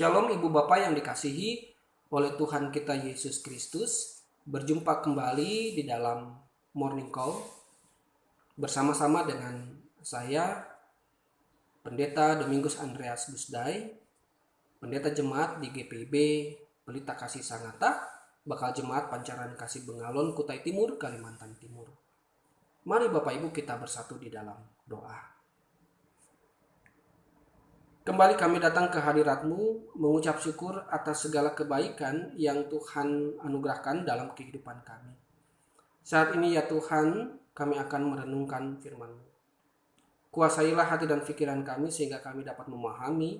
Shalom Ibu Bapak yang dikasihi oleh Tuhan kita Yesus Kristus. Berjumpa kembali di dalam Morning Call bersama-sama dengan saya, Pendeta Domingus Andreas Gusdai, Pendeta Jemaat di GPIB Pelita Kasih Sangatta, Bakal Jemaat Pancaran Kasih Bengalon, Kutai Timur, Kalimantan Timur. Mari Bapak Ibu kita bersatu di dalam doa. Kembali kami datang ke hadirat-Mu mengucap syukur atas segala kebaikan yang Tuhan anugerahkan dalam kehidupan kami. Saat ini ya Tuhan, kami akan merenungkan firman-Mu. Kuasailah hati dan pikiran kami sehingga kami dapat memahami,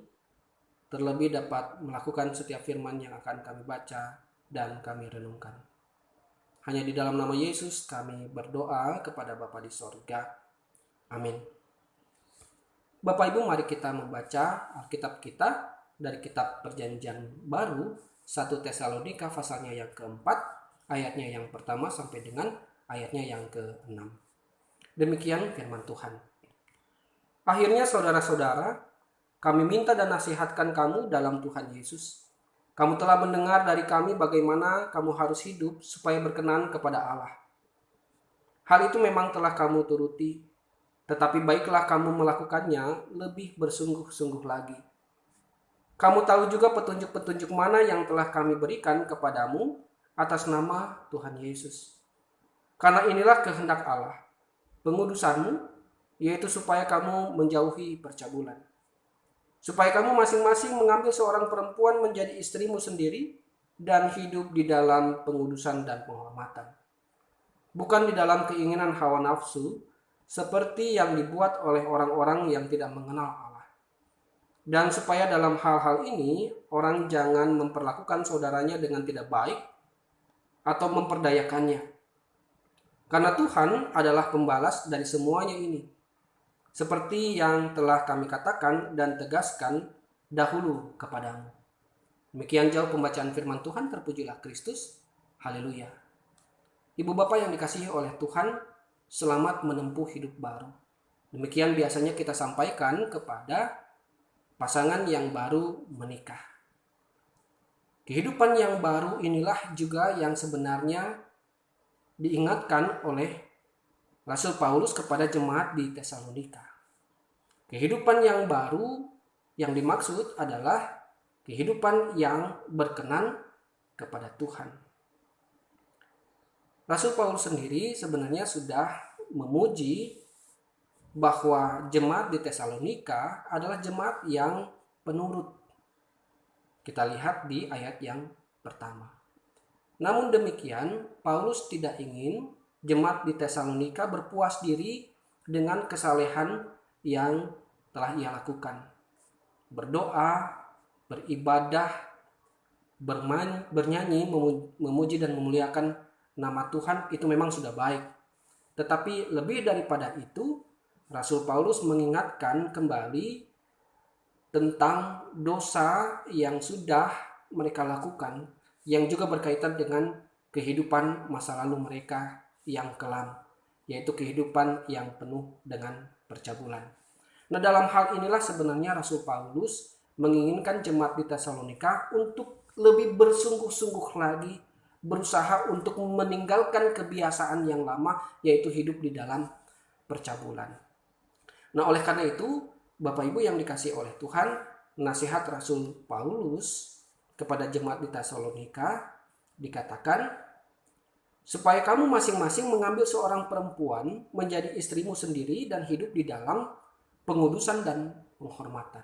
terlebih dapat melakukan setiap firman yang akan kami baca dan kami renungkan. Hanya di dalam nama Yesus kami berdoa kepada Bapa di sorga. Amin. Bapak Ibu, mari kita membaca Alkitab kita dari kitab Perjanjian Baru 1 Tesalonika pasalnya yang keempat, ayatnya yang pertama sampai dengan ayatnya yang ke-6. Demikian firman Tuhan. Akhirnya saudara-saudara, kami minta dan nasihatkan kamu dalam Tuhan Yesus. Kamu telah mendengar dari kami bagaimana kamu harus hidup supaya berkenan kepada Allah. Hal itu memang telah kamu turuti. Tetapi baiklah kamu melakukannya lebih bersungguh-sungguh lagi. Kamu tahu juga petunjuk-petunjuk mana yang telah kami berikan kepadamu atas nama Tuhan Yesus. Karena inilah kehendak Allah, pengudusanmu, yaitu supaya kamu menjauhi percabulan. Supaya kamu masing-masing mengambil seorang perempuan menjadi istrimu sendiri dan hidup di dalam pengudusan dan penghormatan. Bukan di dalam keinginan hawa nafsu, seperti yang dibuat oleh orang-orang yang tidak mengenal Allah. Dan supaya dalam hal-hal ini orang jangan memperlakukan saudaranya dengan tidak baik atau memperdayakannya. Karena Tuhan adalah pembalas dari semuanya ini. Seperti yang telah kami katakan dan tegaskan dahulu kepadamu. Demikian jauh pembacaan firman Tuhan, terpujilah Kristus. Haleluya. Ibu Bapak yang dikasihi oleh Tuhan, selamat menempuh hidup baru. Demikian biasanya kita sampaikan kepada pasangan yang baru menikah. Kehidupan yang baru inilah juga yang sebenarnya diingatkan oleh Rasul Paulus kepada jemaat di Tesalonika. Kehidupan yang baru yang dimaksud adalah kehidupan yang berkenan kepada Tuhan. Rasul Paulus sendiri sebenarnya sudah memuji bahwa jemaat di Tesalonika adalah jemaat yang penurut. Kita lihat di ayat yang pertama. Namun demikian, Paulus tidak ingin jemaat di Tesalonika berpuas diri dengan kesalehan yang telah ia lakukan. Berdoa, beribadah, bernyanyi, memuji dan memuliakan nama Tuhan itu memang sudah baik. Tetapi lebih daripada itu, Rasul Paulus mengingatkan kembali tentang dosa yang sudah mereka lakukan, yang juga berkaitan dengan kehidupan masa lalu mereka yang kelam, yaitu kehidupan yang penuh dengan percabulan. Nah, dalam hal inilah sebenarnya Rasul Paulus menginginkan jemaat di Tesalonika untuk lebih bersungguh-sungguh lagi berusaha untuk meninggalkan kebiasaan yang lama, yaitu hidup di dalam percabulan. Nah, oleh karena itu, Bapak Ibu yang dikasihi oleh Tuhan, nasihat Rasul Paulus kepada jemaat di Tesalonika dikatakan, supaya kamu masing-masing mengambil seorang perempuan menjadi istrimu sendiri dan hidup di dalam pengudusan dan penghormatan.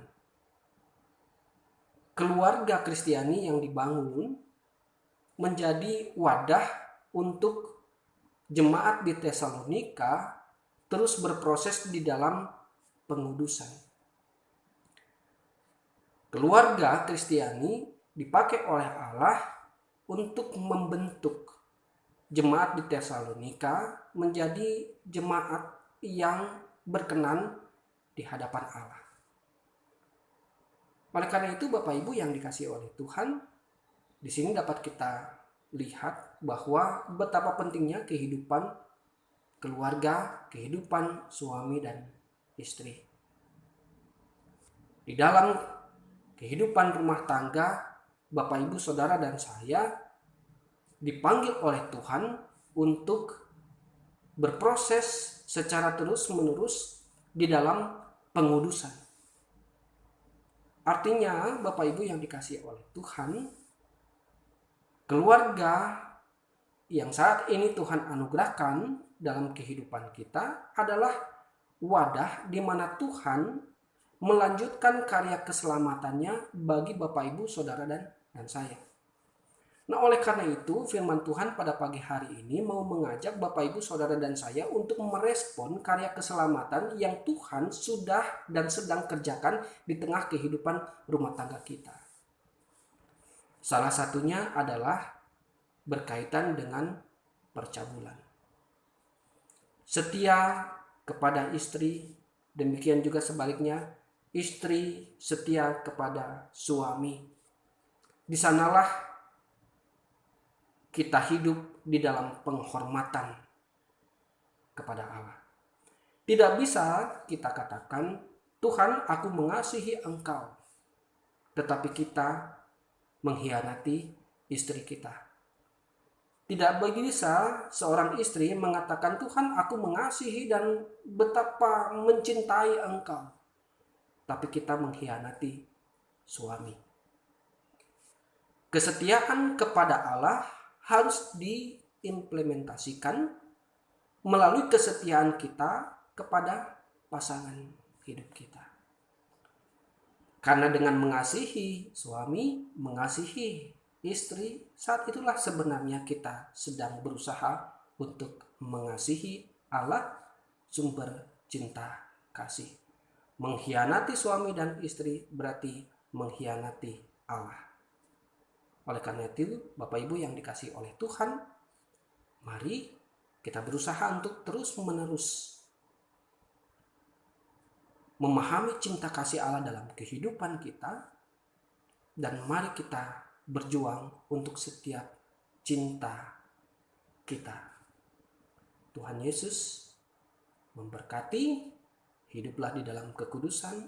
Keluarga Kristiani yang dibangun menjadi wadah untuk jemaat di Tesalonika terus berproses di dalam pengudusan. Keluarga Kristiani dipakai oleh Allah untuk membentuk jemaat di Tesalonika menjadi jemaat yang berkenan di hadapan Allah. Oleh karena itu, Bapak Ibu yang dikasihi oleh Tuhan, di sini dapat kita lihat bahwa betapa pentingnya kehidupan keluarga, kehidupan suami dan istri. Di dalam kehidupan rumah tangga Bapak Ibu Saudara dan saya dipanggil oleh Tuhan untuk berproses secara terus-menerus di dalam pengudusan. Artinya Bapak Ibu yang dikasihi oleh Tuhan, keluarga yang saat ini Tuhan anugerahkan dalam kehidupan kita adalah wadah di mana Tuhan melanjutkan karya keselamatannya bagi Bapak Ibu Saudara dan saya. Nah, oleh karena itu firman Tuhan pada pagi hari ini mau mengajak Bapak Ibu Saudara dan saya untuk merespon karya keselamatan yang Tuhan sudah dan sedang kerjakan di tengah kehidupan rumah tangga kita. Salah satunya adalah berkaitan dengan percabulan. Setia kepada istri, demikian juga sebaliknya, istri setia kepada suami. Di sanalah kita hidup di dalam penghormatan kepada Allah. Tidak bisa kita katakan, Tuhan, aku mengasihi Engkau, tetapi kita mengkhianati istri kita. Tidak bisa seorang istri mengatakan, Tuhan, aku mengasihi dan betapa mencintai Engkau, tapi kita mengkhianati suami. Kesetiaan kepada Allah harus diimplementasikan melalui kesetiaan kita kepada pasangan hidup kita. Karena dengan mengasihi suami, mengasihi istri, saat itulah sebenarnya kita sedang berusaha untuk mengasihi Allah, sumber cinta kasih. Mengkhianati suami dan istri berarti mengkhianati Allah. Oleh karena itu, Bapak Ibu yang dikasihi oleh Tuhan, mari kita berusaha untuk terus-menerus memahami cinta kasih Allah dalam kehidupan kita, dan mari kita berjuang untuk setiap cinta kita. Tuhan Yesus memberkati, hiduplah di dalam kekudusan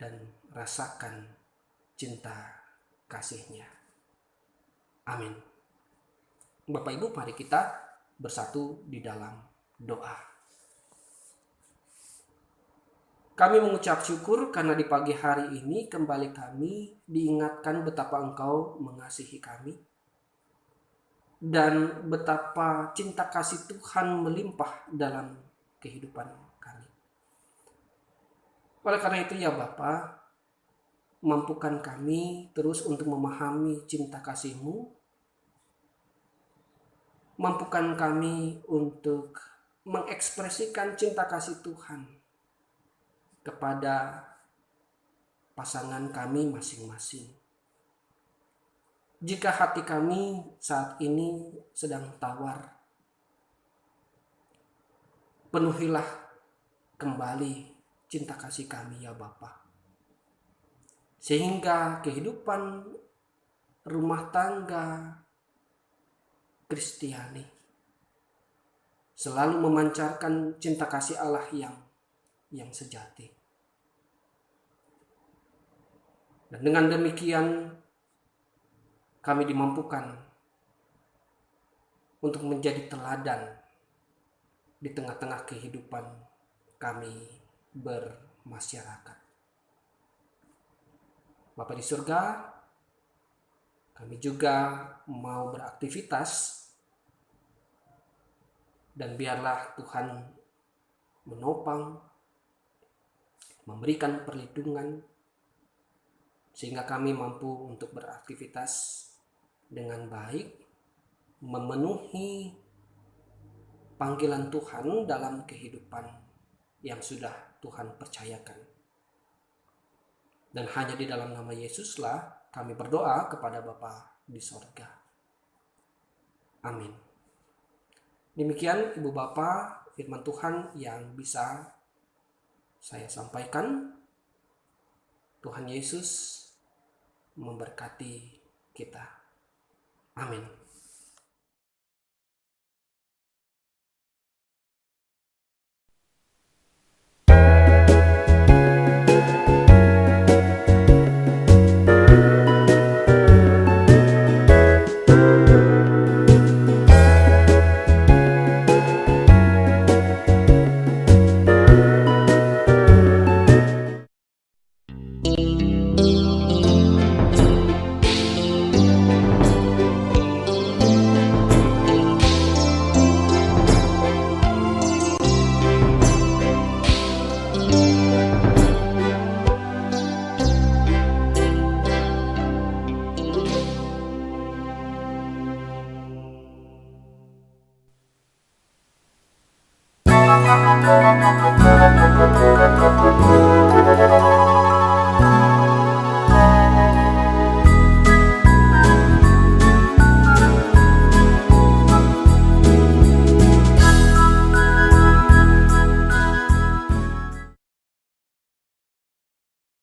dan rasakan cinta kasih-Nya. Amin. Bapak Ibu, mari kita bersatu di dalam doa. Kami mengucap syukur karena di pagi hari ini kembali kami diingatkan betapa Engkau mengasihi kami dan betapa cinta kasih Tuhan melimpah dalam kehidupan kami. Oleh karena itu ya Bapa, mampukan kami terus untuk memahami cinta kasih-Mu, mampukan kami untuk mengekspresikan cinta kasih Tuhan kepada pasangan kami masing-masing. Jika hati kami saat ini sedang tawar, penuhilah kembali cinta kasih kami ya Bapa, sehingga kehidupan rumah tangga Kristiani selalu memancarkan cinta kasih Allah yang sejati. Dan dengan demikian kami dimampukan untuk menjadi teladan di tengah-tengah kehidupan kami bermasyarakat. Bapa di surga, kami juga mau beraktivitas, dan biarlah Tuhan menopang, memberikan perlindungan, sehingga kami mampu untuk beraktivitas dengan baik, memenuhi panggilan Tuhan dalam kehidupan yang sudah Tuhan percayakan. Dan hanya di dalam nama Yesuslah kami berdoa kepada Bapa di sorga. Amin. Demikian Ibu Bapak firman Tuhan yang bisa saya sampaikan. Tuhan Yesus memberkati kita. Amin.